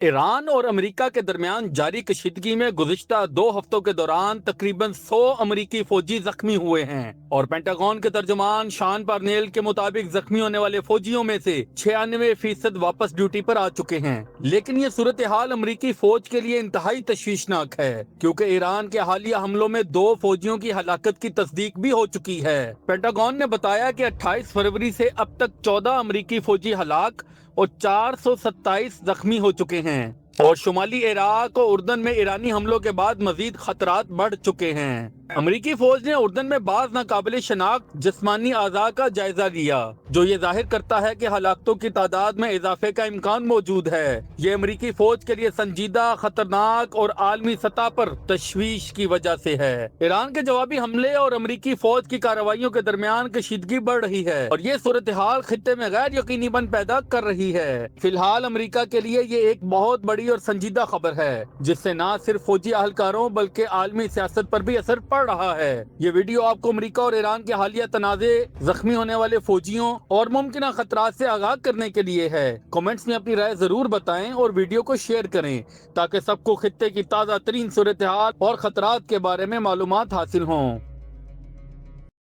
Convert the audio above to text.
ایران اور امریکہ کے درمیان جاری کشیدگی میں گزشتہ 2 ہفتوں کے دوران تقریباً 100 امریکی فوجی زخمی ہوئے ہیں اور پینٹاگون کے ترجمان شان پارنیل کے مطابق زخمی ہونے والے فوجیوں میں سے 96% واپس ڈیوٹی پر آ چکے ہیں۔ لیکن یہ صورتحال امریکی فوج کے لیے انتہائی تشویشناک ہے کیونکہ ایران کے حالیہ حملوں میں 2 فوجیوں کی ہلاکت کی تصدیق بھی ہو چکی ہے۔ پینٹاگون نے بتایا کہ 28 فروری سے اب تک 14 امریکی فوجی ہلاک اور 427 زخمی ہو چکے ہیں اور شمالی عراق اور اردن میں ایرانی حملوں کے بعد مزید خطرات بڑھ چکے ہیں۔ امریکی فوج نے اردن میں بعض ناقابل شناخت جسمانی اعضاء کا جائزہ لیا جو یہ ظاہر کرتا ہے کہ ہلاکتوں کی تعداد میں اضافے کا امکان موجود ہے۔ یہ امریکی فوج کے لیے سنجیدہ، خطرناک اور عالمی سطح پر تشویش کی وجہ سے ہے۔ ایران کے جوابی حملے اور امریکی فوج کی کارروائیوں کے درمیان کشیدگی بڑھ رہی ہے اور یہ صورتحال خطے میں غیر یقینی پن پیدا کر رہی ہے۔ فی الحال امریکہ کے لیے یہ ایک بہت بڑی اور سنجیدہ خبر ہے جس سے نہ صرف فوجی اہلکاروں بلکہ عالمی سیاست پر بھی اثر پڑ رہا ہے۔ یہ ویڈیو آپ کو امریکہ اور ایران کے حالیہ تنازع، زخمی ہونے والے فوجیوں اور ممکنہ خطرات سے آگاہ کرنے کے لیے ہے۔ کمنٹس میں اپنی رائے ضرور بتائیں اور ویڈیو کو شیئر کریں تاکہ سب کو خطے کی تازہ ترین صورتحال اور خطرات کے بارے میں معلومات حاصل ہوں۔